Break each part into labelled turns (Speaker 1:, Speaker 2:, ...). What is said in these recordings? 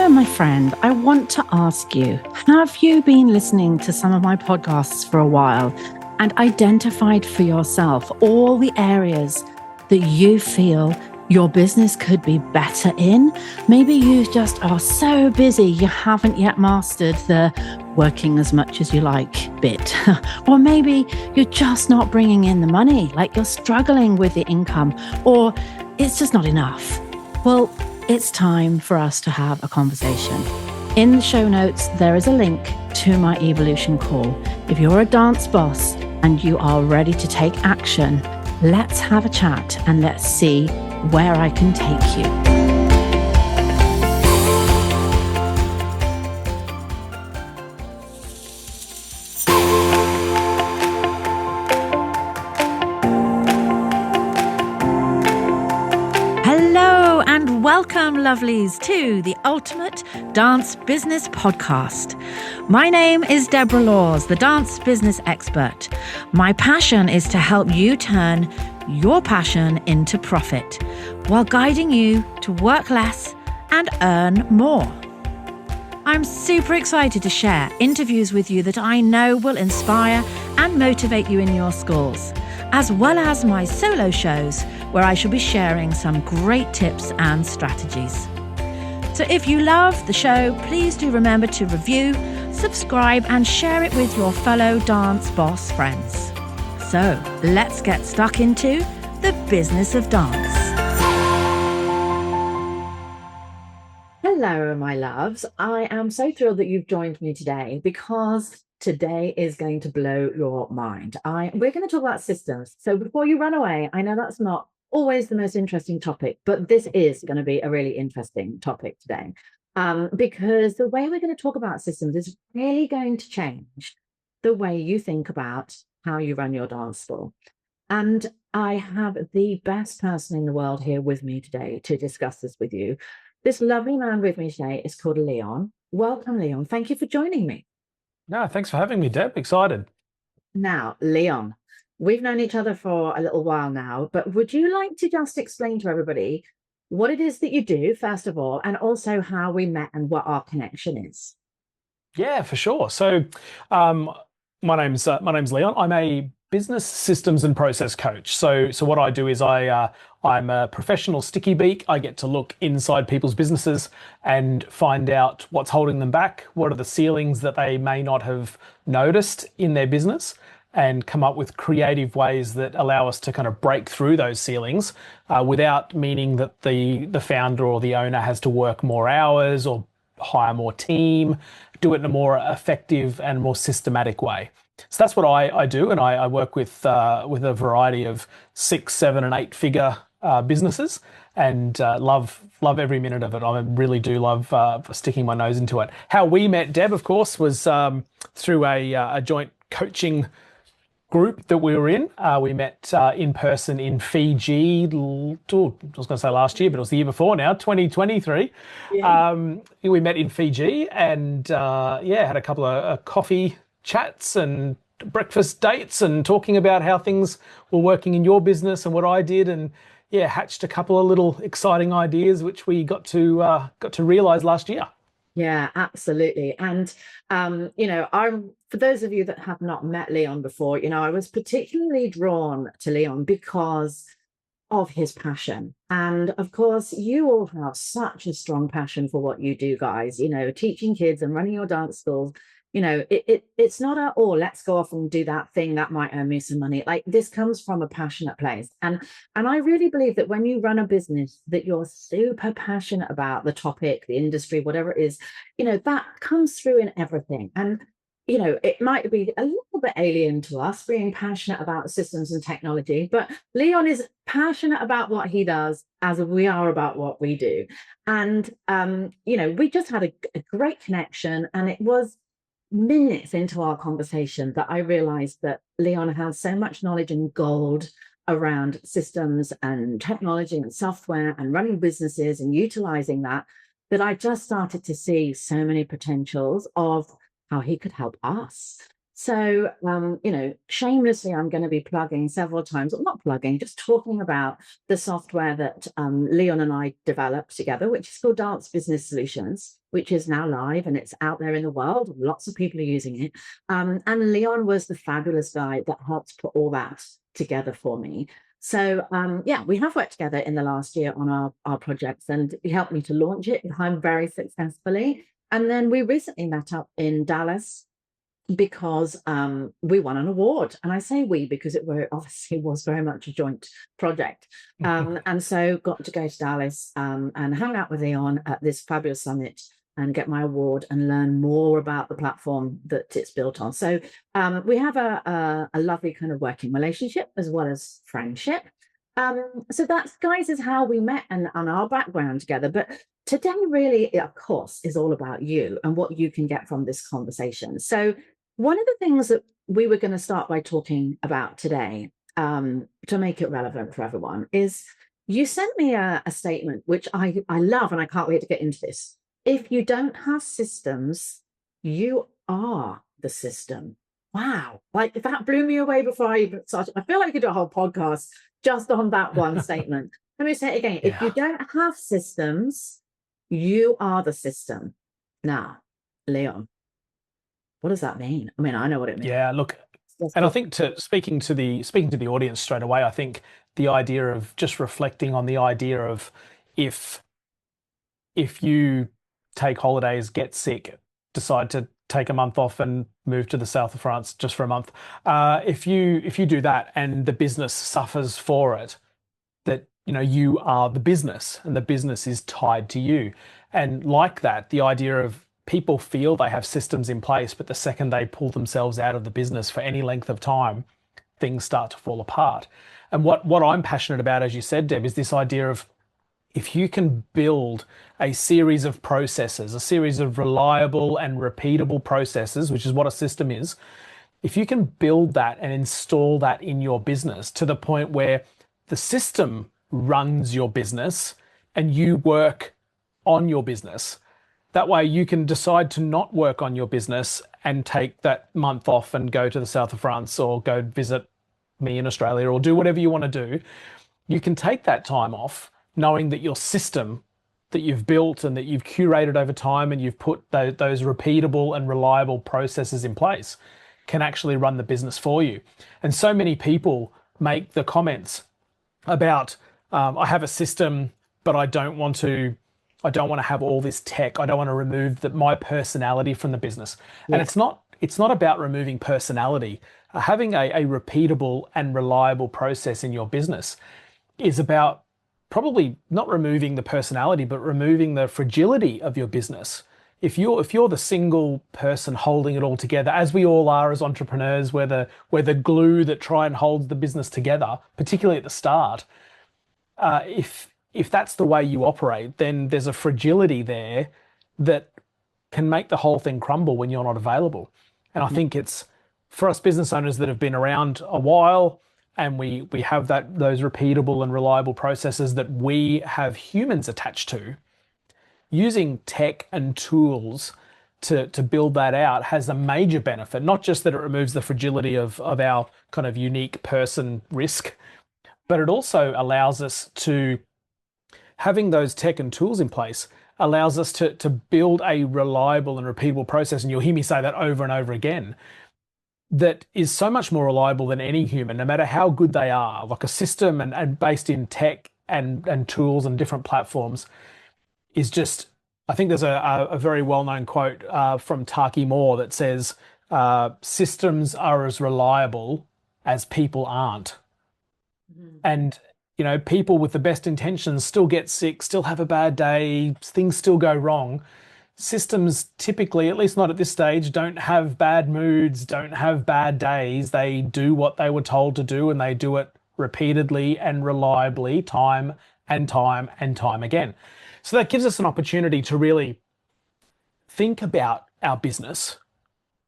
Speaker 1: So, my friend, I want to ask you, have you been listening to some of my podcasts for a while and identified for yourself all the areas that you feel your business could be better in? Maybe you just are so busy you haven't yet mastered the working as much as you like bit. Or maybe you're just not bringing in the money, like you're struggling with the income, or it's just not enough. Well, it's time for us to have a conversation. In the show notes, there is a link to my evolution call. If you're a dance boss and you are ready to take action, let's have a chat and let's see where I can take you. Hello and welcome, lovelies, to the Ultimate Dance Business Podcast. My name is Deborah Laws, the dance business expert. My passion is to help you turn your passion into profit while guiding you to work less and earn more. I'm super excited to share interviews with you that I know will inspire and motivate you in your schools, as well as my solo shows where I shall be sharing some great tips and strategies. So if you love the show, please do remember to review, subscribe, and share it with your fellow dance boss friends. So let's get stuck into the business of dance. Hello, my loves. I am so thrilled that you've joined me today because today is going to blow your mind. We're going to talk about systems. So before you run away, I know that's not always the most interesting topic, but this is going to be a really interesting topic today because the way we're going to talk about systems is really going to change the way you think about how you run your dance floor. And I have the best person in the world here with me today to discuss this with you. This lovely man with me today is called Leon. Welcome, Leon. Thank you for joining me.
Speaker 2: No, thanks for having me, Deb. Excited.
Speaker 1: Now, Leon, we've known each other for a little while now, but would you like to just explain to everybody what it is that you do, first of all, and also how we met and what our connection is?
Speaker 2: Yeah, for sure. So, my name's Leon. I'm a business systems and process coach. So what I do is I'm a professional sticky beak. I get to look inside people's businesses and find out what's holding them back. What are the ceilings that they may not have noticed in their business, and come up with creative ways that allow us to kind of break through those ceilings without meaning that the founder or the owner has to work more hours or hire more team, do it in a more effective and more systematic way. So that's what I do, and I work with a variety of 6, 7, and 8 figure businesses, and love every minute of it. I really do love sticking my nose into it. How we met, Deb, of course, was through a joint coaching group that we were in. We met in person in Fiji. I was going to say last year, but it was the year before now, 2023.
Speaker 1: Yeah.
Speaker 2: We met in Fiji and had a couple of coffee chats and breakfast dates and talking about how things were working in your business and what I did, and hatched a couple of little exciting ideas which we got to realize last year.
Speaker 1: Yeah, absolutely. And, for those of you that have not met Leon before, I was particularly drawn to Leon because of his passion. And of course, you all have such a strong passion for what you do, guys, teaching kids and running your dance schools. It's not let's go off and do that thing that might earn me some money. Like, this comes from a passionate place. And I really believe that when you run a business that you're super passionate about the topic, the industry, whatever it is, that comes through in everything. And it might be a little bit alien to us being passionate about systems and technology, but Leon is passionate about what he does as we are about what we do. And, we just had a great connection, and it was minutes into our conversation that I realized that Leon has so much knowledge and gold around systems and technology and software and running businesses and utilizing that I just started to see so many potentials of how he could help us. So, shamelessly, I'm going to be plugging several times, or not plugging, just talking about the software that Leon and I developed together, which is called Dance Business Solutions, which is now live and it's out there in the world. Lots of people are using it. And Leon was the fabulous guy that helped put all that together for me. So, yeah, we have worked together in the last year on our projects, and he helped me to launch it very successfully. And then we recently met up in Dallas because we won an award. And I say we because it obviously was very much a joint project. And so got to go to Dallas and hang out with Leon at this fabulous summit and get my award and learn more about the platform that it's built on. So we have a lovely kind of working relationship as well as friendship. So that's, guys, is how we met and our background together. But today really, of course, is all about you and what you can get from this conversation. So one of the things that we were going to start by talking about today, to make it relevant for everyone, is you sent me a statement, which I love, and I can't wait to get into this. If you don't have systems, you are the system. Wow. Like, that blew me away before I even started. I feel like I could do a whole podcast just on that one statement. Let me say it again. If you don't have systems, you are the system. Now, Leon, what does that mean? I mean, I know what it means.
Speaker 2: Yeah, look, and I think speaking to the audience straight away, I think the idea of just reflecting on the idea of if you take holidays, get sick, decide to take a month off and move to the south of France just for a month, if you do that and the business suffers for it, that you are the business and the business is tied to you. And like that, the idea of people feel they have systems in place, but the second they pull themselves out of the business for any length of time, things start to fall apart. And what I'm passionate about, as you said, Deb, is this idea of if you can build a series of processes, a series of reliable and repeatable processes, which is what a system is, if you can build that and install that in your business to the point where the system runs your business and you work on your business, that way you can decide to not work on your business and take that month off and go to the south of France or go visit me in Australia or do whatever you want to do. You can take that time off knowing that your system that you've built and that you've curated over time and you've put those repeatable and reliable processes in place can actually run the business for you. And so many people make the comments about, I have a system, but I don't want to have all this tech. I don't want to remove my personality from the business. Yeah. And it's not about removing personality. Having a repeatable and reliable process in your business is about probably not removing the personality, but removing the fragility of your business. If you're the single person holding it all together, as we all are as entrepreneurs, we're the glue that try and holds the business together, particularly at the start. If that's the way you operate, then there's a fragility there that can make the whole thing crumble when you're not available. And I think it's for us business owners that have been around a while and we have those repeatable and reliable processes that we have humans attached to, using tech and tools to build that out has a major benefit, not just that it removes the fragility of our kind of unique person risk, but it also allows us to, having those tech and tools in place allows us to build a reliable and repeatable process. And you'll hear me say that over and over again, that is so much more reliable than any human, no matter how good they are. Like a system and based in tech and tools and different platforms is just, I think there's a very well-known quote from Taki Moore that says, systems are as reliable as people aren't. Mm-hmm. And people with the best intentions still get sick, still have a bad day, things still go wrong. Systems typically, at least not at this stage, don't have bad moods, don't have bad days. They do what they were told to do and they do it repeatedly and reliably, time and time and time again. So that gives us an opportunity to really think about our business.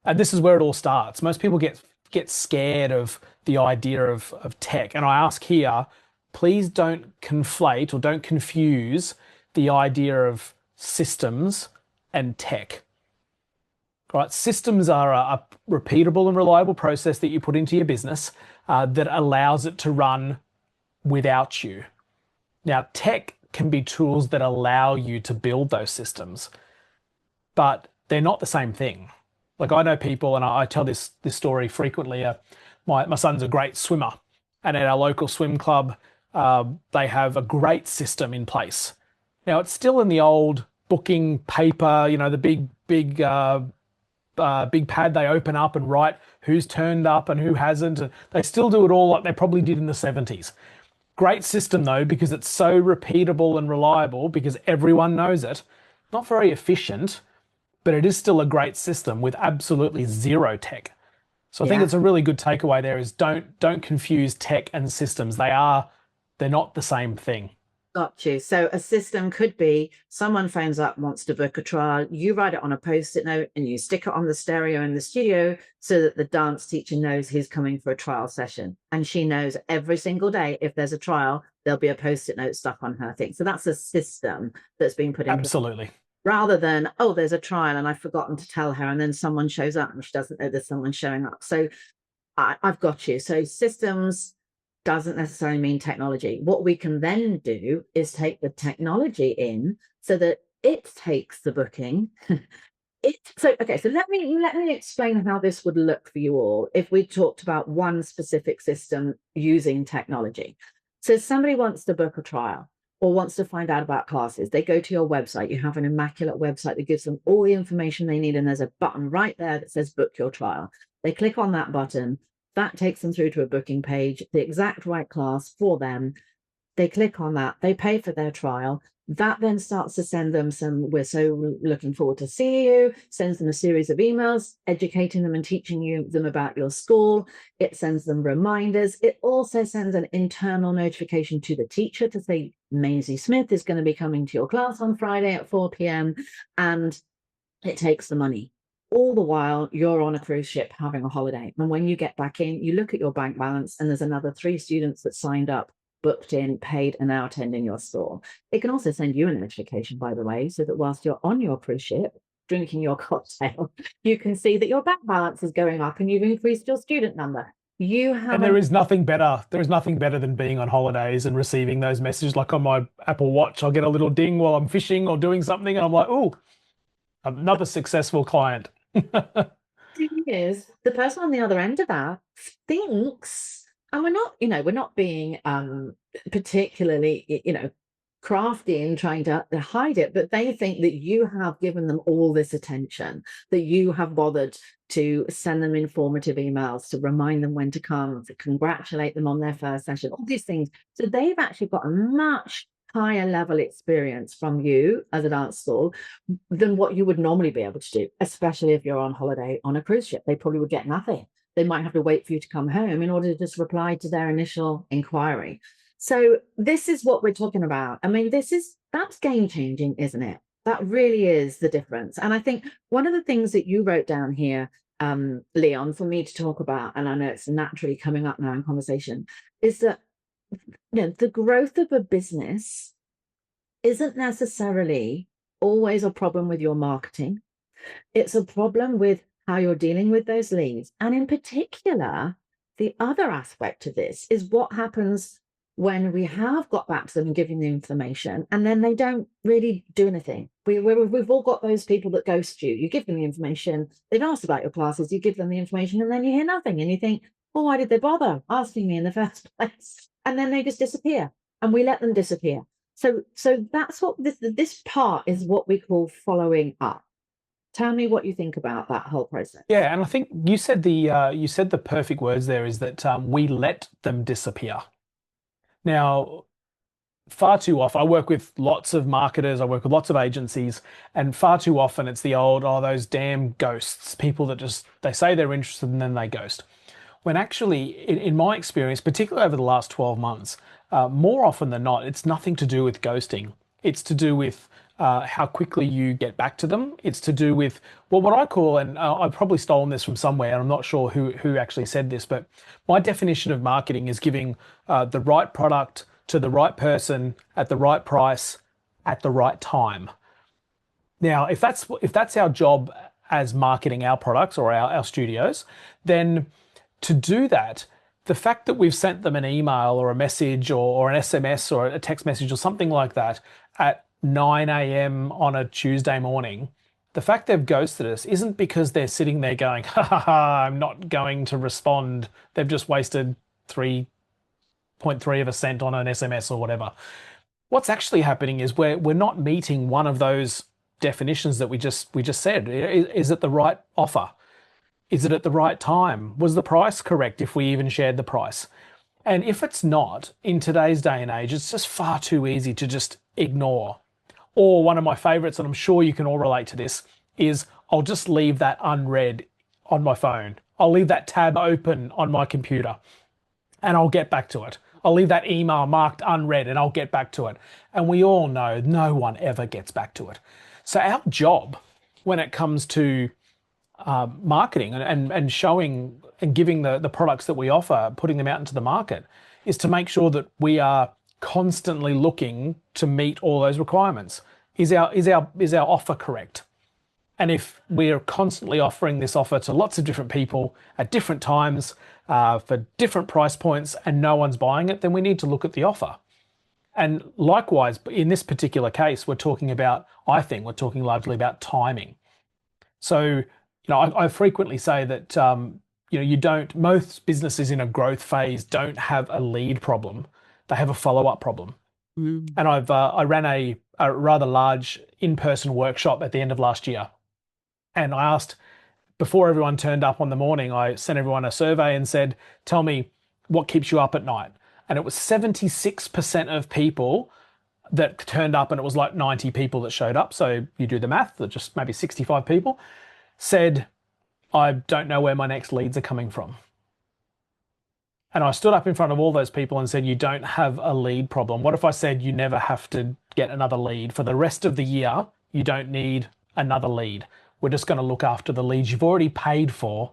Speaker 2: And this is where it all starts. Most people get scared of the idea of tech. And I ask here, please don't conflate or don't confuse the idea of systems and tech. Right? Systems are a repeatable and reliable process that you put into your business that allows it to run without you. Now, tech can be tools that allow you to build those systems, but they're not the same thing. Like I know people, and I tell this story frequently. My son's a great swimmer, and at our local swim club, they have a great system in place. Now it's still in the old booking paper, the big pad they open up and write who's turned up and who hasn't. And they still do it all like they probably did in the 70s. Great system though, because it's so repeatable and reliable because everyone knows it. Not very efficient, but it is still a great system with absolutely zero tech. So I think
Speaker 1: Yeah.
Speaker 2: it's a really good takeaway there is don't confuse tech and systems. They're not the same thing.
Speaker 1: Got you. So a system could be someone phones up, wants to book a trial. You write it on a post-it note and you stick it on the stereo in the studio so that the dance teacher knows he's coming for a trial session. And she knows every single day if there's a trial, there'll be a post-it note stuck on her thing. So that's a system that's been put in place.
Speaker 2: Absolutely.
Speaker 1: Rather than, oh, there's a trial and I've forgotten to tell her, and then someone shows up and she doesn't know there's someone showing up. So I've got you. So systems doesn't necessarily mean technology. What we can then do is take the technology in so that it takes the booking. So let me explain how this would look for you all if we talked about one specific system using technology. So somebody wants to book a trial or wants to find out about classes. They go to your website. You have an immaculate website that gives them all the information they need, and there's a button right there that says book your trial. They click on that button. That takes them through to a booking page, the exact right class for them. They click on that, they pay for their trial. That then starts to send them we're so looking forward to see you, sends them a series of emails, educating them and teaching them about your school. It sends them reminders. It also sends an internal notification to the teacher to say, Maisie Smith is going to be coming to your class on Friday at 4 p.m. And it takes the money. All the while you're on a cruise ship having a holiday. And when you get back in, you look at your bank balance and there's another 3 students that signed up, booked in, paid, and now attending your store. It can also send you a notification, by the way, so that whilst you're on your cruise ship, drinking your cocktail, you can see that your bank balance is going up and you've increased your student number.
Speaker 2: And there is nothing better. There is nothing better than being on holidays and receiving those messages. Like on my Apple Watch, I'll get a little ding while I'm fishing or doing something, and I'm like, oh, another successful client.
Speaker 1: Thing is, the person on the other end of that thinks, and we're not being particularly, crafty in trying to hide it, but they think that you have given them all this attention, that you have bothered to send them informative emails, to remind them when to come, to congratulate them on their first session, all these things. So they've actually got a much higher level experience from you as a dance school than what you would normally be able to do, especially if you're on holiday on a cruise ship. They probably would get nothing. They might have to wait for you to come home in order to just reply to their initial inquiry. So this is what we're talking about. I mean, that's game changing, isn't it? That really is the difference. And I think one of the things that you wrote down here, Leon, for me to talk about, and I know it's naturally coming up now in conversation, is that the growth of a business isn't necessarily always a problem with your marketing. It's a problem with how you're dealing with those leads. And in particular, the other aspect of this is what happens when we have got back to them and giving the information, and then they don't really do anything. We've all got those people that ghost you. You give them the information, they've asked about your classes, you give them the information, and then you hear nothing. And you think, well, why did they bother asking me in the first place? And then they just disappear, and we let them disappear. So that's what this part is, what we call following up. Tell me what you think about that whole process.
Speaker 2: Yeah, and I think you said the perfect words there is that we let them disappear. Now, far too often, I work with lots of marketers, I work with lots of agencies, and far too often it's the old, oh, those damn ghosts, people that just, they say they're interested and then they ghost. When actually, in my experience, particularly over the last 12 months, more often than not, it's nothing to do with ghosting. It's to do with how quickly you get back to them. It's to do with, well, what I call, and I've probably stolen this from somewhere, and I'm not sure who actually said this, but my definition of marketing is giving the right product to the right person at the right price at the right time. Now, if that's our job as marketing our products or our studios, then to do that, the fact that we've sent them an email or a message or an SMS or a text message or something like that at 9 a.m. on a Tuesday morning, the fact they've ghosted us isn't because they're sitting there going, ha ha ha, I'm not going to respond. They've just wasted 3.3 of a cent on an SMS or whatever. What's actually happening is we're not meeting one of those definitions that we just said. Is it the right offer? Is it at the right time? Was the price correct if we even shared the price? And if it's not, in today's day and age, it's just far too easy to just ignore. Or one of my favorites, and I'm sure you can all relate to this, is I'll just leave that unread on my phone. I'll leave that tab open on my computer and I'll get back to it. I'll leave that email marked unread and I'll get back to it. And we all know no one ever gets back to it. So our job when it comes to marketing and showing and giving the products that we offer, putting them out into the market, is to make sure that we are constantly looking to meet all those requirements. Is our offer correct? And if we're constantly offering this offer to lots of different people at different times for different price points and no one's buying it, then we need to look at the offer. And likewise, in this particular case, I think we're talking largely about timing. So, I frequently say that, most businesses in a growth phase don't have a lead problem. They have a follow-up problem. And I ran a rather large in-person workshop at the end of last year. And I asked, before everyone turned up on the morning, I sent everyone a survey and said, tell me what keeps you up at night. And it was 76% of people that turned up, and it was like 90 people that showed up. So you do the math, just maybe 65 people said, I don't know where my next leads are coming from. And I stood up in front of all those people and said, you don't have a lead problem. What if I said you never have to get another lead? For the rest of the year, you don't need another lead. We're just going to look after the leads you've already paid for,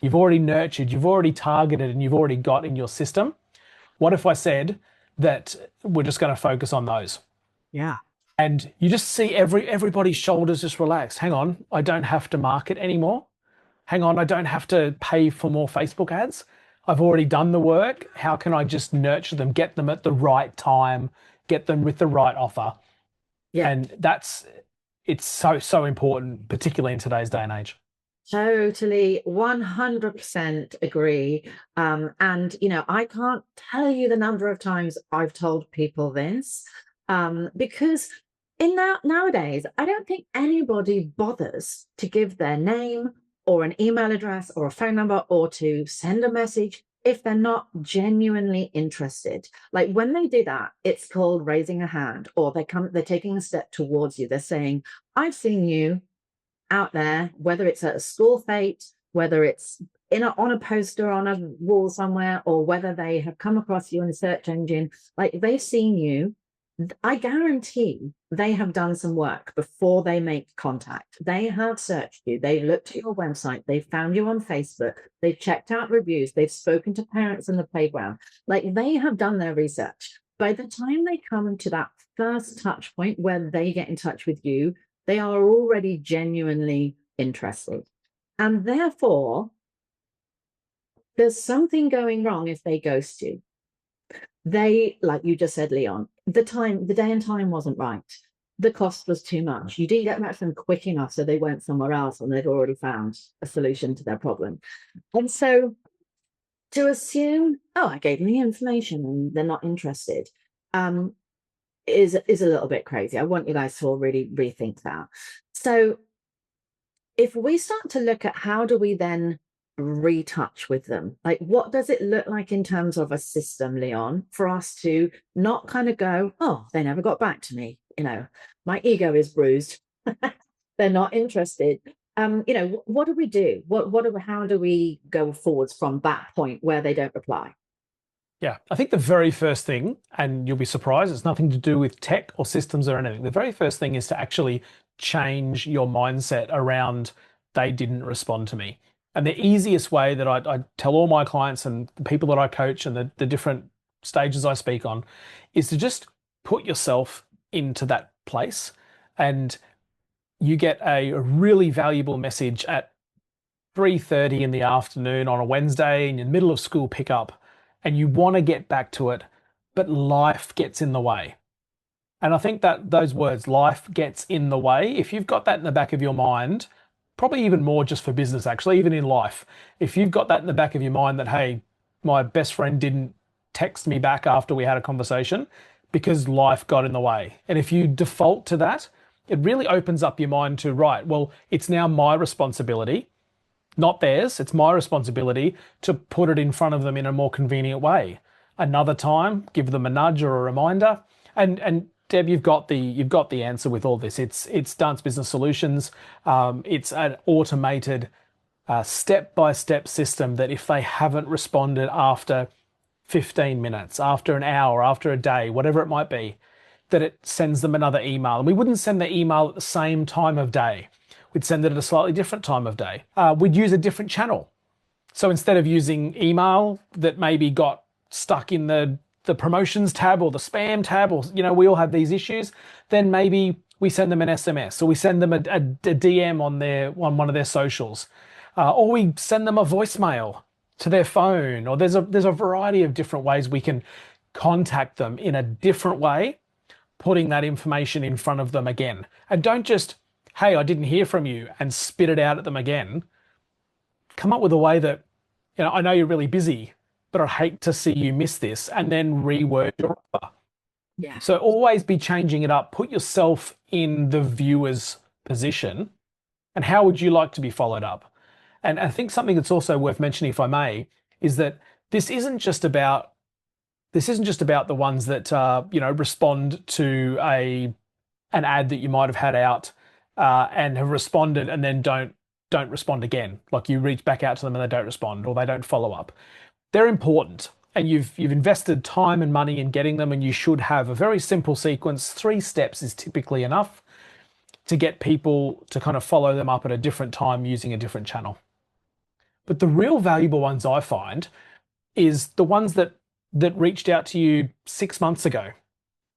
Speaker 2: you've already nurtured, you've already targeted, and you've already got in your system. What if I said that we're just going to focus on those?
Speaker 1: Yeah.
Speaker 2: And you just see everybody's shoulders just relax. Hang on, I don't have to market anymore. Hang on, I don't have to pay for more Facebook ads. I've already done the work. How can I just nurture them, get them at the right time, get them with the right offer? Yeah. And it's so important, particularly in today's day and age.
Speaker 1: Totally, 100% agree. And, I can't tell you the number of times I've told people this, because nowadays, I don't think anybody bothers to give their name or an email address or a phone number or to send a message if they're not genuinely interested. Like when they do that, it's called raising a hand, or they're taking a step towards you. They're saying, I've seen you out there, whether it's at a school fete, whether it's on a poster on a wall somewhere, or whether they have come across you in a search engine, like they've seen you. I guarantee they have done some work before they make contact. They have searched you. They looked at your website. They found you on Facebook. They've checked out reviews. They've spoken to parents in the playground. Like they have done their research. By the time they come to that first touch point where they get in touch with you, they are already genuinely interested. And therefore, there's something going wrong if they ghost you. They, like you just said, Leon, the day and time wasn't right. The cost was too much. You didn't get back to them quick enough, so they went somewhere else and they'd already found a solution to their problem. And so to assume, oh, I gave them the information and they're not interested, is a little bit crazy. I want you guys to all really rethink that. So if we start to look at how do we then retouch with them, like what does it look like in terms of a system, Leon, for us to not kind of go, oh, they never got back to me, my ego is bruised, they're not interested. What do we do? How do we go forwards from that point where they don't reply?
Speaker 2: Yeah, I think the very first thing, and you'll be surprised, it's nothing to do with tech or systems or anything. The very first thing is to actually change your mindset around they didn't respond to me. And the easiest way that I tell all my clients and the people that I coach and the different stages I speak on is to just put yourself into that place. And you get a really valuable message at 3:30 in the afternoon on a Wednesday in the middle of school pickup, and you want to get back to it, but life gets in the way. And I think that those words, life gets in the way, if you've got that in the back of your mind, probably even more just for business, actually, even in life, if you've got that in the back of your mind that, hey, my best friend didn't text me back after we had a conversation because life got in the way. And if you default to that, it really opens up your mind to, right, well, it's now my responsibility, not theirs. It's my responsibility to put it in front of them in a more convenient way. Another time, give them a nudge or a reminder. And Deb, you've got the answer with all this. It's Dance Business Solutions. It's an automated step-by-step system that if they haven't responded after 15 minutes, after an hour, after a day, whatever it might be, that it sends them another email. And we wouldn't send the email at the same time of day. We'd send it at a slightly different time of day. We'd use a different channel. So instead of using email that maybe got stuck in the promotions tab or the spam tab, or, we all have these issues, then maybe we send them an SMS, or we send them a DM on one of their socials, or we send them a voicemail to their phone, or there's a variety of different ways we can contact them in a different way, putting that information in front of them again. And don't just, hey, I didn't hear from you, and spit it out at them again. Come up with a way that, I know you're really busy, but I'd hate to see you miss this, and then reword your offer.
Speaker 1: Yeah.
Speaker 2: So always be changing it up. Put yourself in the viewer's position, and how would you like to be followed up? And I think something that's also worth mentioning, if I may, is that this isn't just about the ones that respond to an ad that you might have had out and have responded and then don't respond again. Like you reach back out to them and they don't respond, or they don't follow up. They're important, and you've invested time and money in getting them, and you should have a very simple sequence. 3 steps is typically enough to get people to kind of follow them up at a different time using a different channel. But the real valuable ones I find is the ones that reached out to you 6 months ago.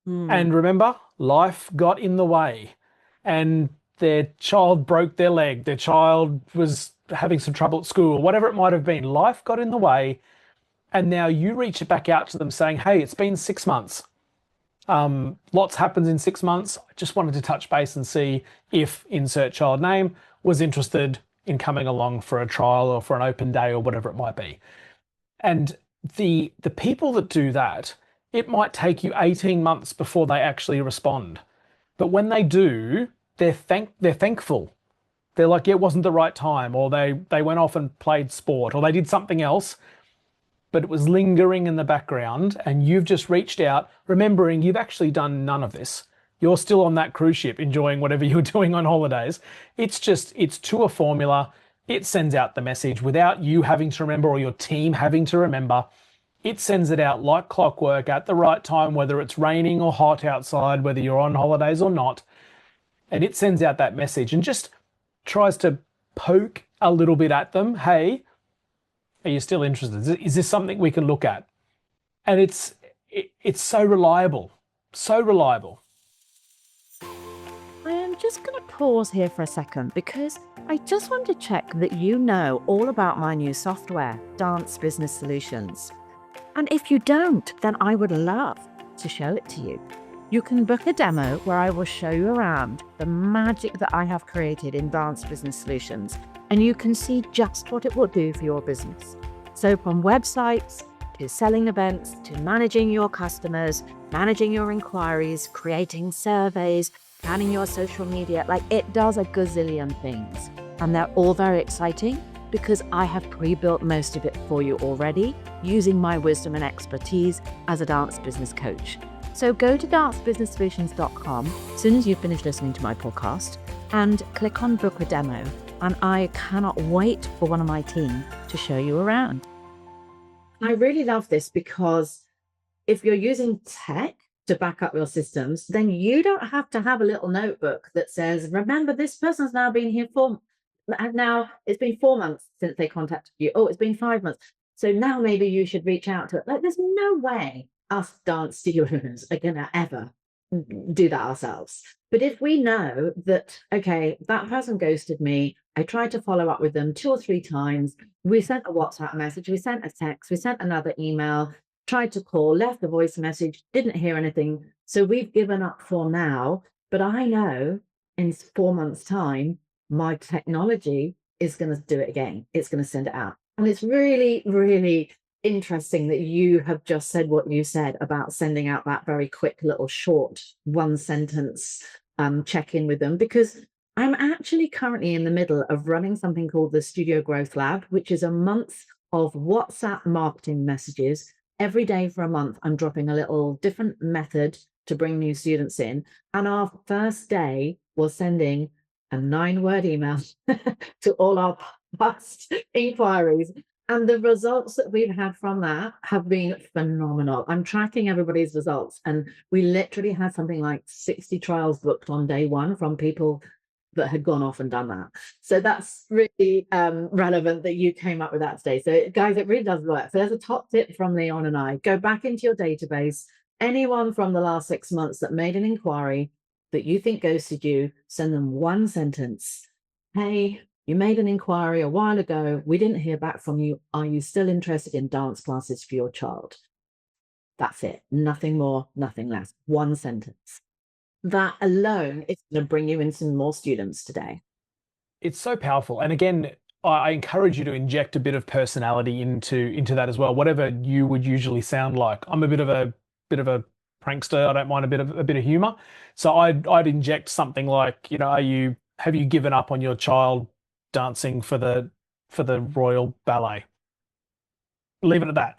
Speaker 2: And remember, life got in the way, and their child broke their leg, their child was having some trouble at school, whatever it might have been. Life got in the way, and now you reach back out to them saying, hey, it's been 6 months. Lots happens in 6 months. I just wanted to touch base and see if insert child name was interested in coming along for a trial or for an open day or whatever it might be. And the people that do that, it might take you 18 months before they actually respond. But when they do, they're thankful. They're like, yeah, it wasn't the right time, or they went off and played sport, or they did something else, but it was lingering in the background, and you've just reached out, remembering you've actually done none of this. You're still on that cruise ship enjoying whatever you're doing on holidays. It's to a formula. It sends out the message without you having to remember, or your team having to remember. It sends it out like clockwork at the right time, whether it's raining or hot outside, whether you're on holidays or not. And it sends out that message and just tries to poke a little bit at them. Hey, are you still interested? Is this something we can look at? And it's so reliable, so reliable.
Speaker 1: I am just going to pause here for a second, because I just want to check that you know all about my new software, Dance Business Solutions. And if you don't, then I would love to show it to you. You can book a demo where I will show you around the magic that I have created in Dance Business Solutions, and you can see just what it will do for your business. So from websites to selling events to managing your customers, managing your enquiries, creating surveys, planning your social media, like it does a gazillion things. And they're all very exciting because I have pre-built most of it for you already, using my wisdom and expertise as a dance business coach. So go to dancebusinesssolutions.com as soon as you finish listening to my podcast and click on book a demo. And I cannot wait for one of my team to show you around. I really love this, because if you're using tech to back up your systems, then you don't have to have a little notebook that says, remember, this person's now been here now it's been 4 months since they contacted you. Oh, it's been 5 months. So now maybe you should reach out to it. Like, there's no way us dance studios are gonna ever do that ourselves. But if we know that, okay, that person ghosted me, I tried to follow up with them 2 or 3 times, we sent a WhatsApp message, we sent a text, we sent another email, tried to call, left a voice message, didn't hear anything. So we've given up for now. But I know in 4 months' time, my technology is going to do it again. It's going to send it out. And it's really, really interesting that you have just said what you said about sending out that very quick little short 1 sentence check in with them, because I'm actually currently in the middle of running something called the Studio Growth Lab, which is a month of WhatsApp marketing messages. Every day for a month, I'm dropping a little different method to bring new students in. And our first day was sending a 9-word email to all our past inquiries. And the results that we've had from that have been phenomenal. I'm tracking everybody's results, and we literally had something like 60 trials booked on day one from people that had gone off and done that. So that's really relevant that you came up with that today. So guys, it really does work. So there's a top tip from Leon and I. Go back into your database. Anyone from the last 6 months that made an inquiry that you think ghosted you, send them 1 sentence. Hey, you made an inquiry a while ago. We didn't hear back from you. Are you still interested in dance classes for your child? That's it. Nothing more, nothing less. 1 sentence. That alone is going to bring you in some more students today.
Speaker 2: It's so powerful. And again, I encourage you to inject a bit of personality into that as well, whatever you would usually sound like. I'm a bit of a prankster. I don't mind a bit of humor. So I'd inject something like, have you given up on your child dancing for the Royal Ballet? Leave it at that.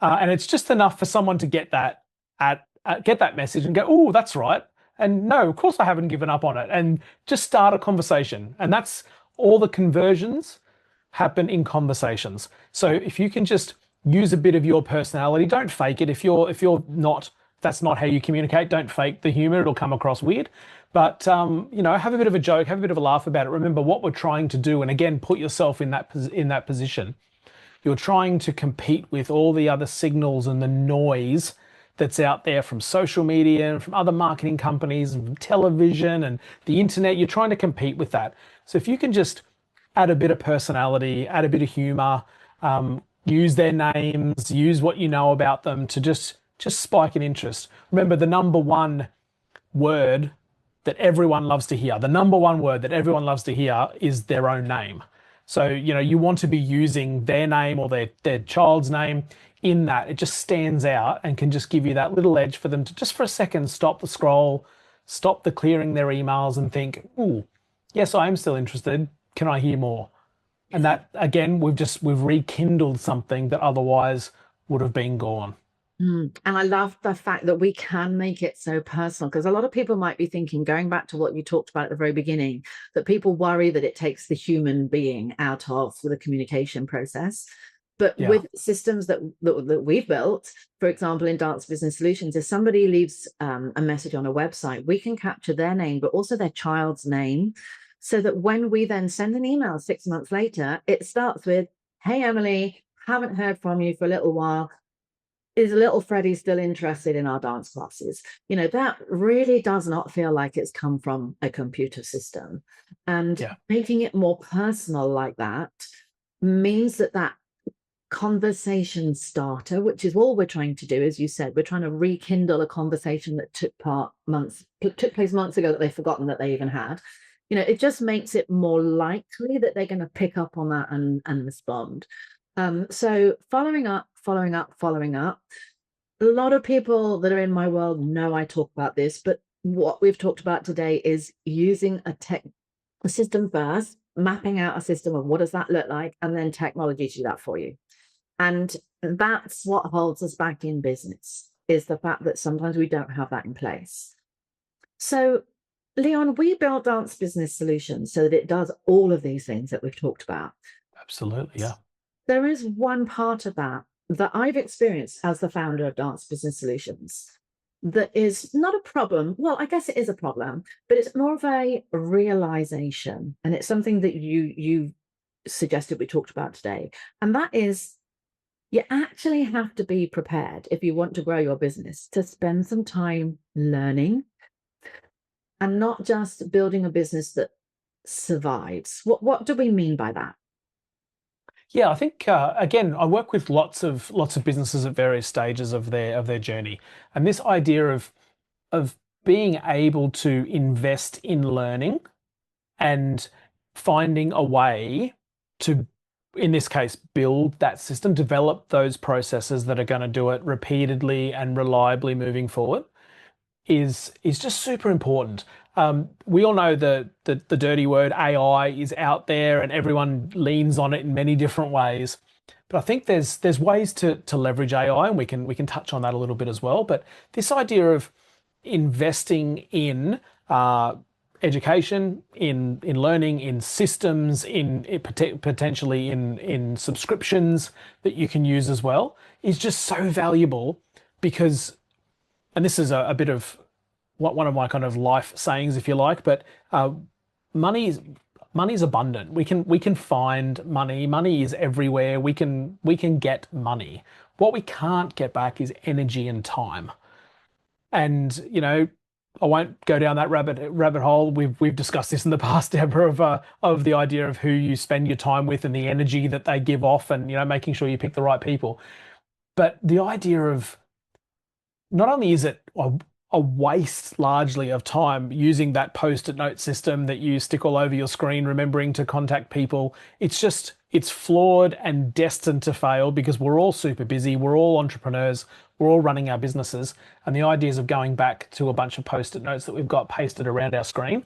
Speaker 2: And it's just enough for someone to get that get that message and go, oh, that's right. And no, of course I haven't given up on it. And just start a conversation. And that's all the conversions happen in conversations. So if you can just use a bit of your personality, don't fake it. If you're not, that's not how you communicate, don't fake the humor. It'll come across weird. But have a bit of a joke, have a bit of a laugh about it. Remember what we're trying to do, and again, put yourself in that position. You're trying to compete with all the other signals and the noise that's out there from social media and from other marketing companies and from television and the internet. You're trying to compete with that. So if you can just add a bit of personality, add a bit of humor, use their names, use what you know about them to just spike an interest. Remember, the number one word that everyone loves to hear, the number one word that everyone loves to hear is their own name. So, you want to be using their name or their child's name in that. It just stands out and can just give you that little edge for them to just for a second stop the scroll, stop the clearing their emails and think, ooh, yes, I am still interested. Can I hear more? And that, again, we've rekindled something that otherwise would have been gone.
Speaker 1: And I love the fact that we can make it so personal, because a lot of people might be thinking, going back to what you talked about at the very beginning, that people worry that it takes the human being out of the communication process. But with systems that we've built, for example, in Dance Business Solutions, if somebody leaves a message on a website, we can capture their name, but also their child's name, so that when we then send an email 6 months later, it starts with, hey, Emily, haven't heard from you for a little while. Is little Freddie still interested in our dance classes? That really does not feel like it's come from a computer system. And making it more personal like that means that conversation starter, which is all we're trying to do, as you said, we're trying to rekindle a conversation that took place months ago that they've forgotten that they even had. It just makes it more likely that they're going to pick up on that and respond. So following up. A lot of people that are in my world know I talk about this, but what we've talked about today is using a system first, mapping out a system of what does that look like, and then technology to do that for you. And that's what holds us back in business, is the fact that sometimes we don't have that in place. So, Leon, we built Dance Business Solutions so that it does all of these things that we've talked about.
Speaker 2: Absolutely, yeah.
Speaker 1: There is one part of that I've experienced as the founder of Dance Business Solutions that is not a problem. Well, I guess it is a problem, but it's more of a realization. And it's something that you suggested we talked about today. And that is You actually have to be prepared if you want to grow your business to spend some time learning and not just building a business that survives. What do we mean by that?
Speaker 2: Yeah, I think again, I work with lots of businesses at various stages of their journey, and this idea of being able to invest in learning and finding a way to, in this case, build that system, develop those processes that are going to do it repeatedly and reliably moving forward is just super important. We all know the dirty word AI is out there, and everyone leans on it in many different ways. But I think there's ways to leverage AI, and we can touch on that a little bit as well. But this idea of investing in education, in learning, in systems, potentially in subscriptions that you can use as well, is just so valuable because, and this is a bit of what one of my kind of life sayings, if you like, but money is money's abundant. We can find money. Money is everywhere. We can get money. What we can't get back is energy and time. And I won't go down that rabbit hole. We've discussed this in the past, Deborah, of the idea of who you spend your time with and the energy that they give off, and making sure you pick the right people. But the idea of, not only is it a waste largely of time using that post-it note system that you stick all over your screen, remembering to contact people, it's flawed and destined to fail because we're all super busy, we're all entrepreneurs, we're all running our businesses, and the ideas of going back to a bunch of post-it notes that we've got pasted around our screen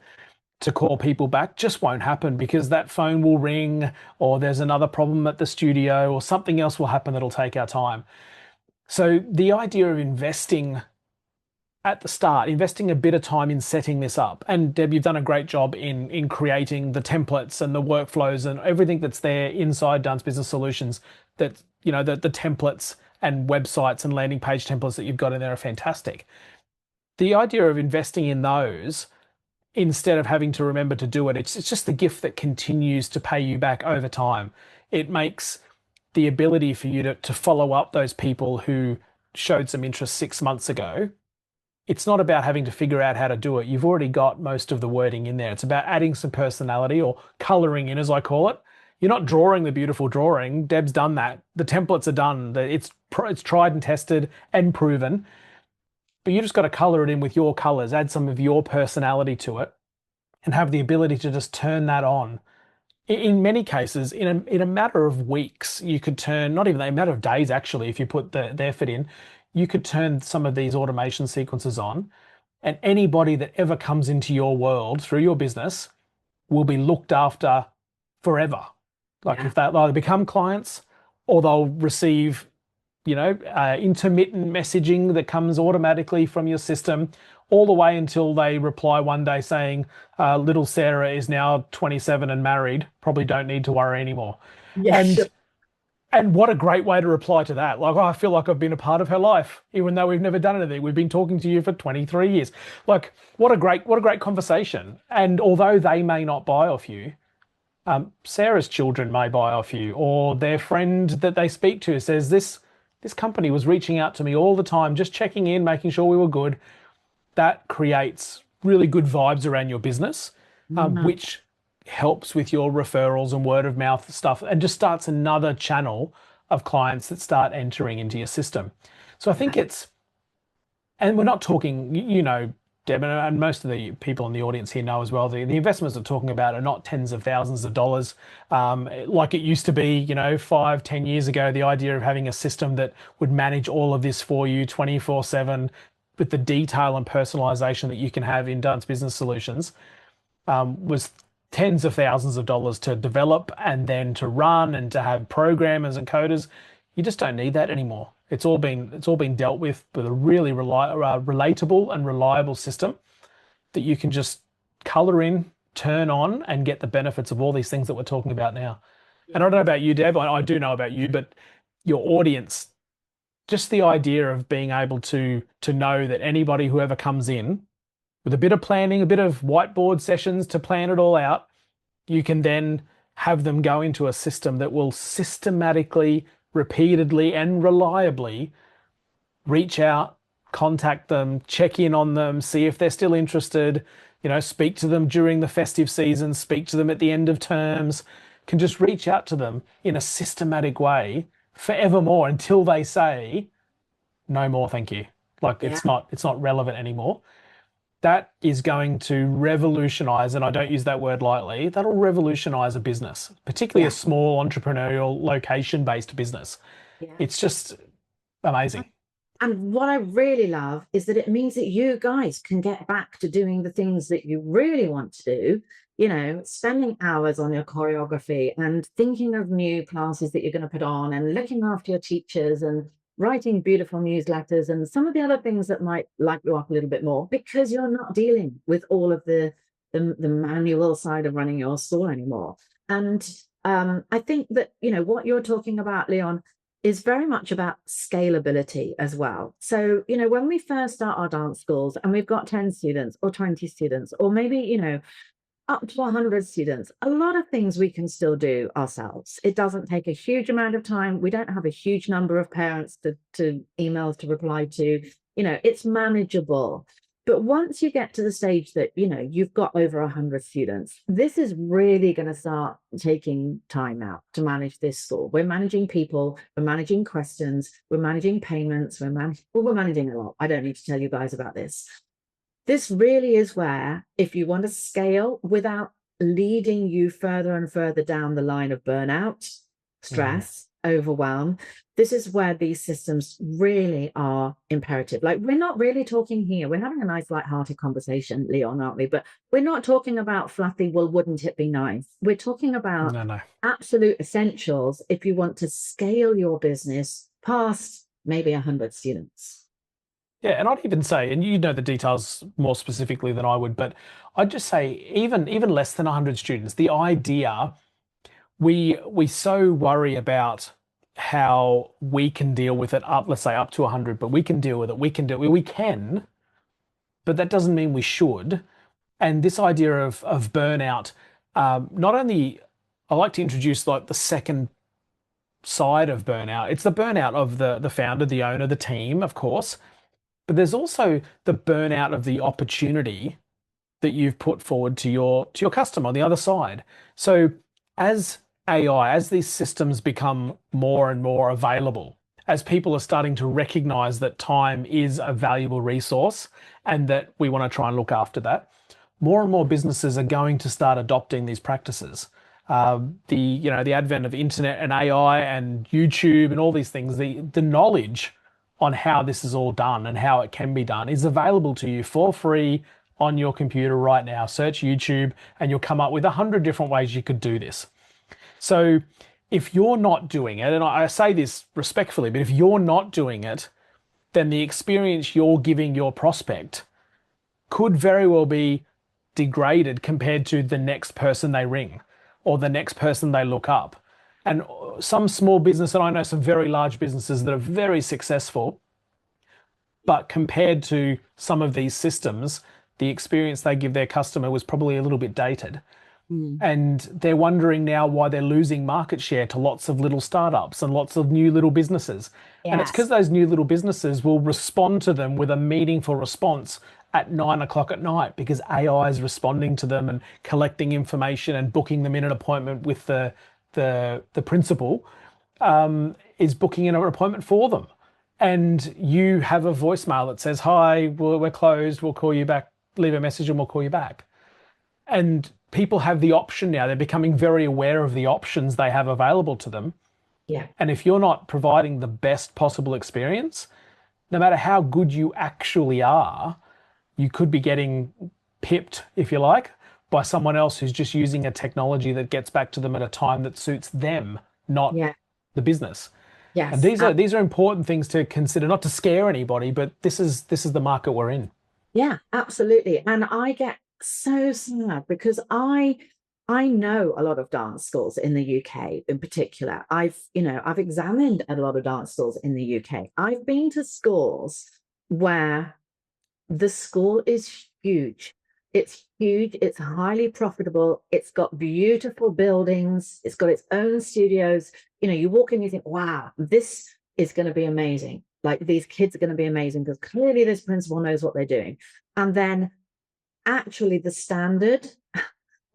Speaker 2: to call people back just won't happen, because that phone will ring, or there's another problem at the studio, or something else will happen that'll take our time. So the idea of investing at the start, investing a bit of time in setting this up. And Deb, you've done a great job in creating the templates and the workflows and everything that's there inside Dance Business Solutions. That the templates and websites and landing page templates that you've got in there are fantastic. The idea of investing in those instead of having to remember to do it, it's just the gift that continues to pay you back over time. It makes the ability for you to follow up those people who showed some interest 6 months ago. It's not about having to figure out how to do it. You've already got most of the wording in there. It's about adding some personality, or coloring in, as I call it. You're not drawing the beautiful drawing. Deb's done that. The templates are done. It's tried and tested and proven. But you just got to color it in with your colors, add some of your personality to it, and have the ability to just turn that on. In many cases, in a matter of weeks, you could turn, not even a matter of days actually, if you put the effort in, you could turn some of these automation sequences on, and anybody that ever comes into your world through your business will be looked after forever. Like,
Speaker 1: Yeah.
Speaker 2: if they'll either become clients, or they'll receive, intermittent messaging that comes automatically from your system, all the way until they reply one day saying, little Sarah is now 27 and married, probably don't need to worry anymore.
Speaker 1: Yes.
Speaker 2: And and what a great way to reply to that. Like, oh, I feel like I've been a part of her life, even though we've never done anything. We've been talking to you for 23 years. Like, what a great conversation. And although they may not buy off you, Sarah's children may buy off you, or their friend that they speak to says, this company was reaching out to me all the time, just checking in, making sure we were good. That creates really good vibes around your business,
Speaker 1: Mhm.
Speaker 2: which helps with your referrals and word of mouth stuff, and just starts another channel of clients that start entering into your system. So I think and we're not talking, Deb, and most of the people in the audience here know as well, the investments we're talking about are not tens of thousands of dollars, like it used to be, 5, 10 years ago. The idea of having a system that would manage all of this for you 24/7, with the detail and personalization that you can have in Dance Business Solutions, was tens of thousands of dollars to develop and then to run and to have programmers and coders. You just don't need that anymore. It's all been dealt with a really relatable and reliable system that you can just color in, turn on, and get the benefits of all these things that we're talking about now. And I don't know about you, Deb. I do know about you, but your audience, just the idea of being able to know that anybody, whoever comes in, with a bit of planning, a bit of whiteboard sessions to plan it all out, you can then have them go into a system that will systematically repeatedly and reliably reach out, contact them, check in on them, see if they're still interested, speak to them during the festive season, speak to them at the end of terms, can just reach out to them in a systematic way forevermore until they say, no more, thank you. Like
Speaker 1: Yeah.
Speaker 2: it's not relevant anymore. That is going to revolutionize, and I don't use that word lightly, that'll revolutionize a business, particularly a
Speaker 1: Yeah.
Speaker 2: small entrepreneurial location-based business.
Speaker 1: Yeah.
Speaker 2: It's just amazing.
Speaker 1: And what I really love is that it means that you guys can get back to doing the things that you really want to do, spending hours on your choreography and thinking of new classes that you're going to put on and looking after your teachers and writing beautiful newsletters and some of the other things that might light you up a little bit more because you're not dealing with all of the manual side of running your school anymore. And I think that, what you're talking about, Leon, is very much about scalability as well. So, when we first start our dance schools and we've got 10 students or 20 students, or maybe, up to 100 students, a lot of things we can still do ourselves. It doesn't take a huge amount of time. We don't have a huge number of parents to emails to reply to. It's manageable. But once you get to the stage that, you've got over 100 students, this is really going to start taking time out to manage this school. We're managing people, we're managing questions, we're managing payments, we're managing a lot. I don't need to tell you guys about this. This really is where, if you want to scale without leading you further and further down the line of burnout, stress, overwhelm, this is where these systems really are imperative. Like, we're not really talking here, we're having a nice light-hearted conversation, Leon, aren't we? But we're not talking about fluffy, well, wouldn't it be nice? We're talking about
Speaker 2: No.
Speaker 1: absolute essentials if you want to scale your business past maybe 100 students.
Speaker 2: Yeah, and I'd even say, and you know the details more specifically than I would, but I'd just say even less than 100 students, the idea, we so worry about how we can deal with it up, let's say up to 100, but we can deal with it. We can, but that doesn't mean we should. And this idea of burnout, not only, I like to introduce like the second side of burnout. It's the burnout of the founder, the owner, the team, of course. But there's also the burnout of the opportunity that you've put forward to your customer on the other side. So as AI, as these systems become more and more available, as people are starting to recognize that time is a valuable resource and that we want to try and look after that, more and more businesses are going to start adopting these practices. The advent of internet and AI and YouTube and all these things, the knowledge on how this is all done and how it can be done is available to you for free on your computer right now. Search YouTube and you'll come up with 100 different ways you could do this. So if you're not doing it, and I say this respectfully, but if you're not doing it, then the experience you're giving your prospect could very well be degraded compared to the next person they ring or the next person they look up. And some small business, and I know some very large businesses that are very successful, but compared to some of these systems, the experience they give their customer was probably a little bit dated. And they're wondering now why they're losing market share to lots of little startups and lots of new little businesses. And it's because
Speaker 1: Yes.
Speaker 2: those new little businesses will respond to them with a meaningful response at 9 o'clock at night because AI is responding to them and collecting information and booking them in an appointment with the principal, is booking in an appointment for them. And you have a voicemail that says, hi, we're closed, we'll call you back, leave a message and we'll call you back. And people have the option now. They're becoming very aware of the options they have available to them.
Speaker 1: Yeah.
Speaker 2: And if you're not providing the best possible experience, no matter how good you actually are, you could be getting pipped, if you like, by someone else who's just using a technology that gets back to them at a time that suits them, not
Speaker 1: Yeah.
Speaker 2: the business. And
Speaker 1: Yes.
Speaker 2: these are important things to consider, not to scare anybody, but this is the market we're in.
Speaker 1: Yeah, absolutely. And I get so sad because I know a lot of dance schools in the UK in particular. I've examined a lot of dance schools in the UK. I've been to schools where the school is huge. It's huge. It's highly profitable. It's got beautiful buildings. It's got its own studios. You know, you walk in, you think, wow, this is going to be amazing. Like these kids are going to be amazing because clearly this principal knows what they're doing. And then actually the standard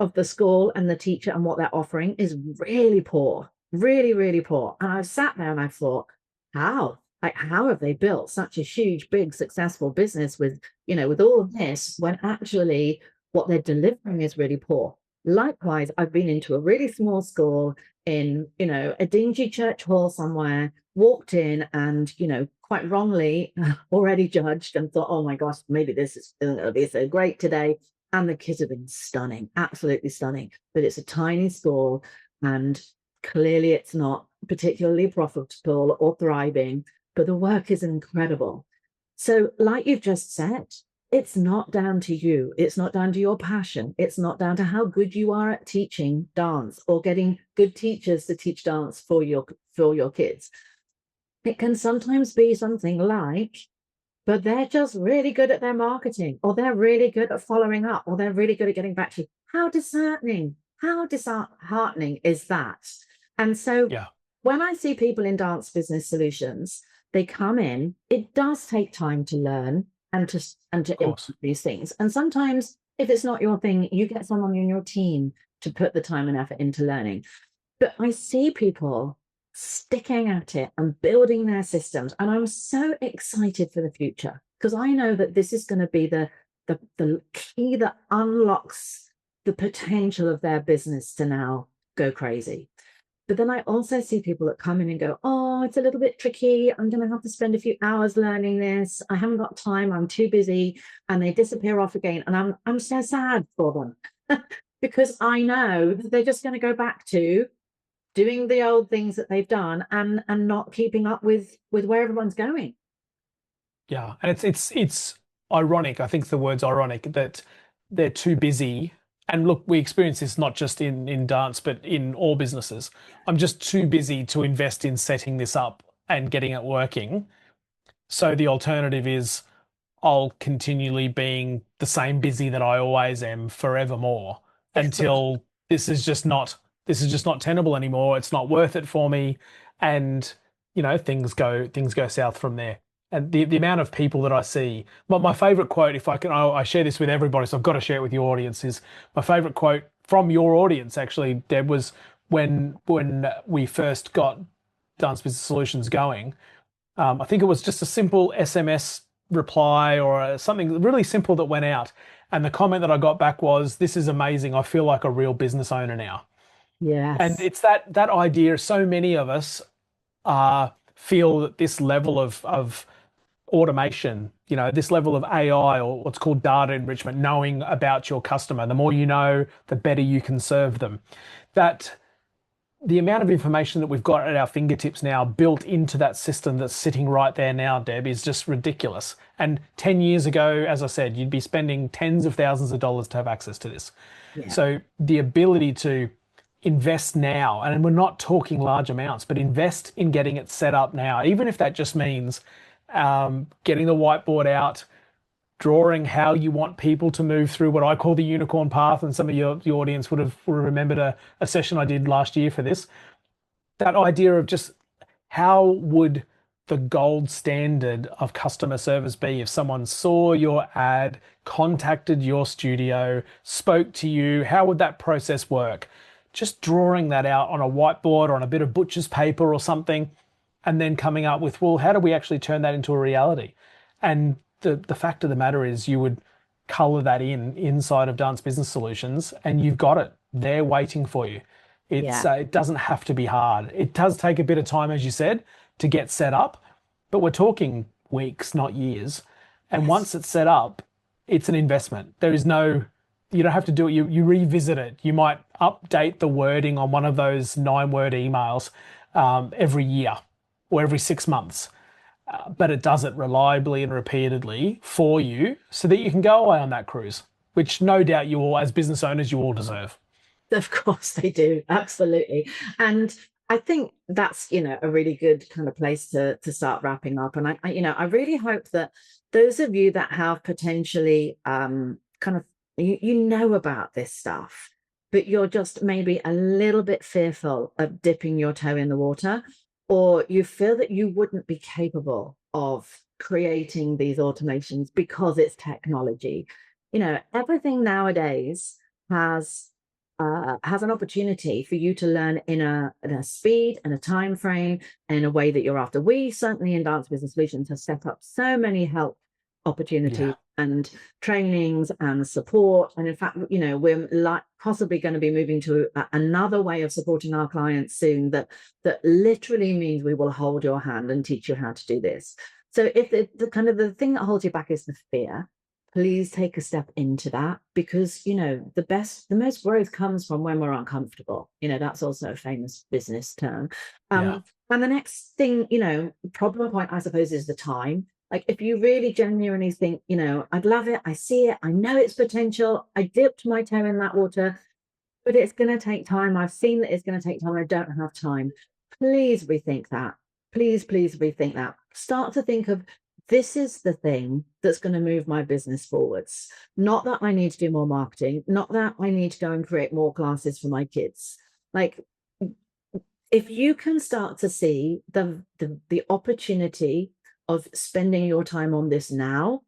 Speaker 1: of the school and the teacher and what they're offering is really poor, really, really poor. And I sat there and I thought, how? Like, how have they built such a huge, big, successful business with, you know, with all of this when actually what they're delivering is really poor? Likewise, I've been into a really small school in, you know, a dingy church hall somewhere, walked in and, you know, quite wrongly already judged and thought, oh my gosh, maybe this isn't going to be so great today. And the kids have been stunning, absolutely stunning. But it's a tiny school, and clearly it's not particularly profitable or thriving, but the work is incredible. So, like you've just said, it's not down to you. It's not down to your passion. It's not down to how good you are at teaching dance or getting good teachers to teach dance for your kids. It can sometimes be something like, but they're just really good at their marketing, or they're really good at following up, or they're really good at getting back to you. How disheartening is that? And so
Speaker 2: Yeah,
Speaker 1: when I see people in dance business solutions, they come in, it does take time to learn and to
Speaker 2: of
Speaker 1: implement
Speaker 2: course.
Speaker 1: these things. And sometimes if it's not your thing, you get someone in your team to put the time and effort into learning. But I see people sticking at it and building their systems. And I'm so excited for the future because I know that this is going to be the key that unlocks the potential of their business to now go crazy. But then I also see people that come in and go, oh, it's a little bit tricky. I'm going to have to spend a few hours learning this. I haven't got time. I'm too busy. And they disappear off again. And I'm so sad for them because I know that they're just going to go back to doing the old things that they've done and not keeping up with where everyone's going.
Speaker 2: Yeah, and it's ironic. I think the word's ironic that they're too busy. And look, we experience this not just in dance, but in all businesses. I'm just too busy to invest in setting this up and getting it working. So the alternative is I'll continually being the same busy that I always am forevermore
Speaker 1: Yes.
Speaker 2: until this is just not this is just not tenable anymore. It's not worth it for me, and things go south from there. And the amount of people that I see, my favorite quote, if I can, I share this with everybody, so I've got to share it with your audience. Is my favorite quote from your audience actually, Deb, was when we first got Dance Business Solutions going. I think it was just a simple SMS reply or something really simple that went out. And the comment that I got back was, "This is amazing. I feel like a real business owner now." And
Speaker 1: Yes.
Speaker 2: it's that idea. So many of us feel that this level of automation, this level of AI or what's called data enrichment, knowing about your customer, the more you know, the better you can serve them. That the amount of information that we've got at our fingertips now built into that system that's sitting right there now, Deb, is just ridiculous. And 10 years ago, as I said, you'd be spending tens of thousands of dollars to have access to this.
Speaker 1: Yeah.
Speaker 2: So the ability to invest now, and we're not talking large amounts, but invest in getting it set up now, even if that just means getting the whiteboard out, drawing how you want people to move through what I call the unicorn path. And some of your audience would have remembered a session I did last year for this. That idea of just how would the gold standard of customer service be if someone saw your ad, contacted your studio, spoke to you? How would that process work? Just drawing that out on a whiteboard or on a bit of butcher's paper or something, and then coming up with, well, how do we actually turn that into a reality? And the fact of the matter is you would color that inside of Dance Business Solutions and you've got it there waiting for you.
Speaker 1: Yeah.
Speaker 2: It doesn't have to be hard. It does take a bit of time, as you said, to get set up, but we're talking weeks, not years. And
Speaker 1: Yes.
Speaker 2: once it's set up, it's an investment. You don't have to do it. You revisit it. You might update the wording on one of those 9-word emails every year or every 6 months, but it does it reliably and repeatedly for you so that you can go away on that cruise, which no doubt you all, as business owners, you all deserve.
Speaker 1: Of course they do. Absolutely. And I think that's, a really good kind of place to start wrapping up. And I really hope that those of you that have potentially kind of You know about this stuff, but you're just maybe a little bit fearful of dipping your toe in the water, or you feel that you wouldn't be capable of creating these automations because it's technology. Everything nowadays has has an opportunity for you to learn in a speed and a time frame and in a way that you're after. We certainly in Dance Business Solutions have set up so many help opportunities
Speaker 2: Yeah.
Speaker 1: and trainings and support. And in fact, we're like possibly going to be moving to another way of supporting our clients soon that literally means we will hold your hand and teach you how to do this. So if the kind of the thing that holds you back is the fear, please take a step into that, because the most growth comes from when we're uncomfortable. That's also a famous business term.
Speaker 2: Yeah.
Speaker 1: And the next thing, problem point, I suppose, is the time. Like, if you really genuinely think, I'd love it, I see it, I know its potential, I dipped my toe in that water, but it's going to take time. I've seen that it's going to take time. I don't have time. Please rethink that. Please rethink that. Start to think of, this is the thing that's going to move my business forwards. Not that I need to do more marketing, not that I need to go and create more classes for my kids. Like, if you can start to see the opportunity of spending your time on this now,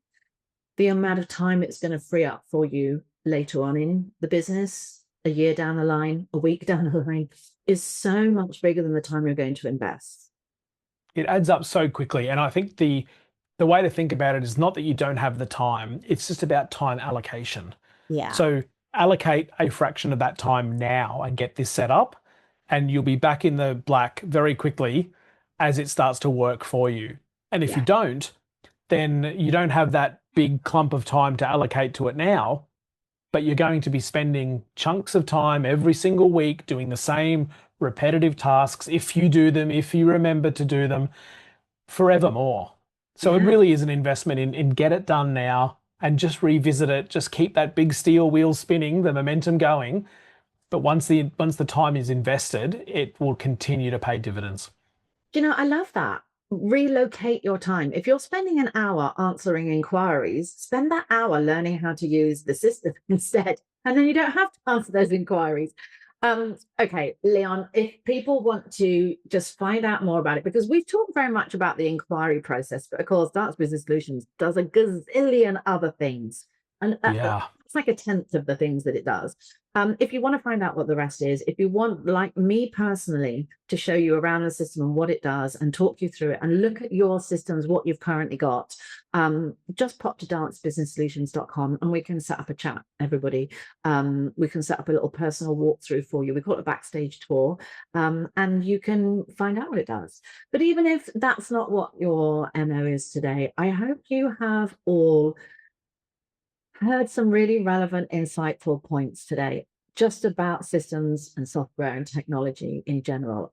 Speaker 1: the amount of time it's going to free up for you later on in the business, a year down the line, a week down the line, is so much bigger than the time you're going to invest.
Speaker 2: It adds up so quickly. And I think the way to think about it is not that you don't have the time, it's just about time allocation.
Speaker 1: Yeah.
Speaker 2: So allocate a fraction of that time now and get this set up, and you'll be back in the black very quickly as it starts to work for you. And if you
Speaker 1: Yeah.
Speaker 2: don't, then you don't have that big clump of time to allocate to it now, but you're going to be spending chunks of time every single week doing the same repetitive tasks, if you do them, if you remember to do them, forevermore. So it
Speaker 1: Yeah.
Speaker 2: really is an investment in get it done now and just revisit it. Just keep that big steel wheel spinning, the momentum going. But once the time is invested, it will continue to pay dividends.
Speaker 1: I love that. Relocate your time. If you're spending an hour answering inquiries, spend that hour learning how to use the system instead. And then you don't have to answer those inquiries. Okay, Leon, if people want to just find out more about it, because we've talked very much about the inquiry process, but of course, Dance Business Solutions does a gazillion other things. And
Speaker 2: Yeah,
Speaker 1: it's like a tenth of the things that it does. If you want to find out what the rest is, if you want, like me personally, to show you around the system and what it does and talk you through it and look at your systems, what you've currently got, just pop to dancebusinesssolutions.com and we can set up a chat, everybody. We can set up a little personal walkthrough for you. We call it a backstage tour, and you can find out what it does. But even if that's not what your MO is today, I hope you have all heard some really relevant, insightful points today, just about systems and software and technology in general.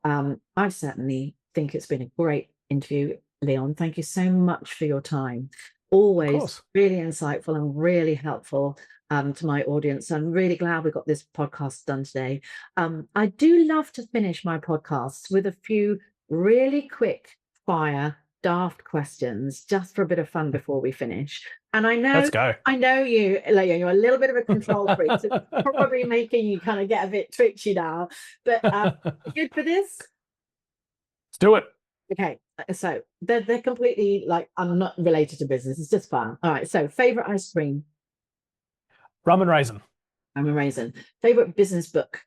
Speaker 1: I certainly think it's been a great interview, Leon. Thank you so much for your time.
Speaker 2: of
Speaker 1: Always
Speaker 2: course.
Speaker 1: really insightful and really helpful to my audience. I'm really glad we got this podcast done today. I do love to finish my podcasts with a few really quick fire daft questions just for a bit of fun before we finish. And
Speaker 2: Let's go.
Speaker 1: I know you, like, you're a little bit of a control freak, so it's probably making you kind of get a bit twitchy now. But you good for this?
Speaker 2: Let's do it.
Speaker 1: Okay, so they're completely like, I'm not related to business. It's just fun. All right. So, favorite ice cream?
Speaker 2: Rum and raisin.
Speaker 1: I'm a raisin. Favorite business book?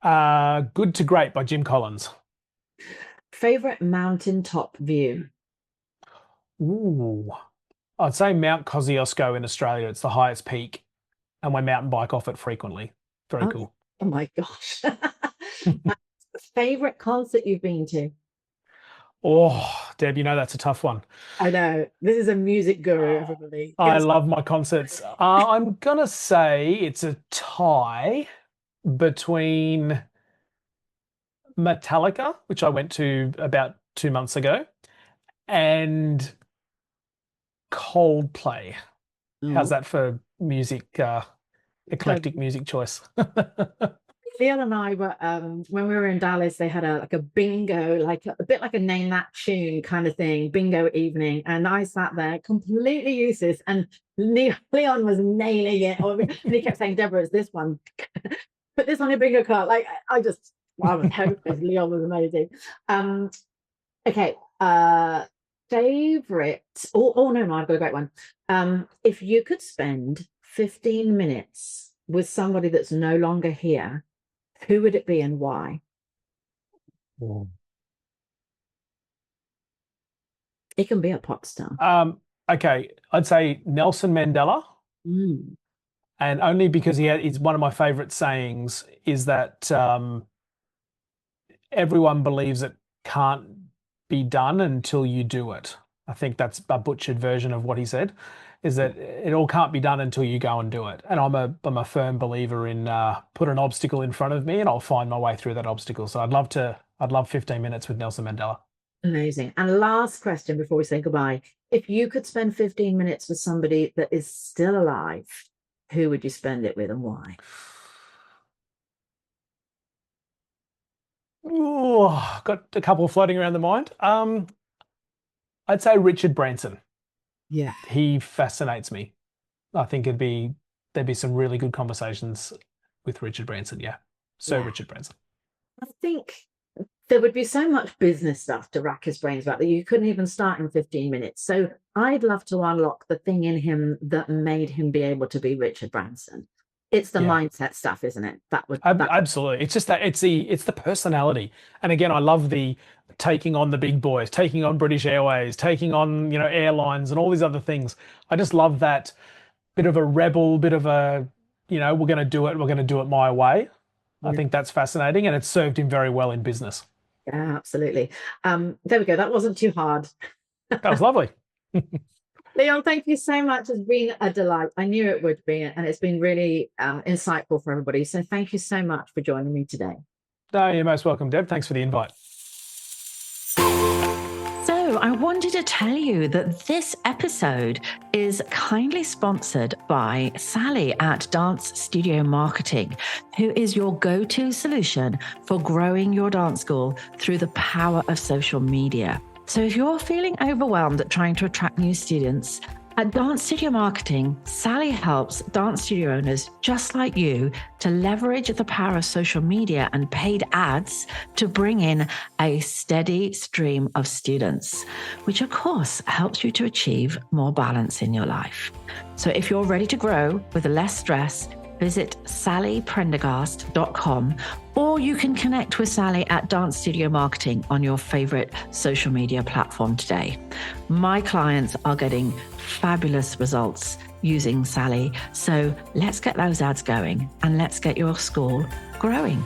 Speaker 2: Good to Great by Jim Collins.
Speaker 1: Favorite mountaintop view?
Speaker 2: Ooh, I'd say Mount Kosciuszko in Australia. It's the highest peak, and we mountain bike off it frequently. Very
Speaker 1: Oh,
Speaker 2: cool.
Speaker 1: oh my gosh. Favorite concert you've been to?
Speaker 2: Oh, Deb, that's a tough one.
Speaker 1: I know this is a music guru, everybody.
Speaker 2: I love my concerts. I'm gonna say it's a tie between Metallica, which I went to about 2 months ago, and Coldplay. How's
Speaker 1: Oh,
Speaker 2: that for music,
Speaker 1: kind of
Speaker 2: eclectic music choice?
Speaker 1: Leon and I were when we were in Dallas, they had a bingo, like a bit like a name that tune kind of thing, bingo evening. And I sat there completely useless, and Leon was nailing it. And he kept saying, Deborah, it's this one. Put this on your bingo card. Like I was hopeless. Leon was amazing. Okay. Favorite. Oh no, I've got a great one. If you could spend 15 minutes with somebody that's no longer here, who would it be and why? It can be a pop star.
Speaker 2: Okay, I'd say Nelson Mandela,
Speaker 1: Mm.
Speaker 2: and only because he's one of my favorite sayings is that everyone believes it can't be done until you do it. I think that's a butchered version of what he said, is that it all can't be done until you go and do it. And I'm a firm believer in put an obstacle in front of me and I'll find my way through that obstacle. So I'd love 15 minutes with Nelson Mandela.
Speaker 1: Amazing. And last question before we say goodbye. If you could spend 15 minutes with somebody that is still alive, who would you spend it with and why?
Speaker 2: Ooh, got a couple floating around the mind. I'd say Richard Branson.
Speaker 1: Yeah.
Speaker 2: He fascinates me. I think there'd be some really good conversations with Richard Branson. Yeah. So
Speaker 1: Yeah.
Speaker 2: Richard Branson.
Speaker 1: I think there would be so much business stuff to rack his brains about that you couldn't even start in 15 minutes. So I'd love to unlock the thing in him that made him be able to be Richard Branson. It's the mindset stuff, isn't it?
Speaker 2: Absolutely. It's just that it's the personality. And again, I love the taking on the big boys, taking on British Airways, taking on, airlines and all these other things. I just love that bit of a rebel, bit of a, we're going to do it my way.
Speaker 1: Yeah.
Speaker 2: I think that's fascinating and it's served him very well in business.
Speaker 1: Yeah, absolutely. There we go. That wasn't too hard.
Speaker 2: That was lovely.
Speaker 1: Leon, thank you so much. It's been a delight. I knew it would be, and it's been really insightful for everybody. So thank you so much for joining me today.
Speaker 2: No, you're most welcome, Deb. Thanks for the invite.
Speaker 3: So I wanted to tell you that this episode is kindly sponsored by Sally at Dance Studio Marketing, who is your go-to solution for growing your dance school through the power of social media. So if you're feeling overwhelmed at trying to attract new students, at Dance Studio Marketing, Sally helps dance studio owners just like you to leverage the power of social media and paid ads to bring in a steady stream of students, which of course helps you to achieve more balance in your life. So if you're ready to grow with less stress, visit sallyprendergast.com, or you can connect with Sally at Dance Studio Marketing on your favorite social media platform today. My clients are getting fabulous results using Sally. So let's get those ads going and let's get your school growing.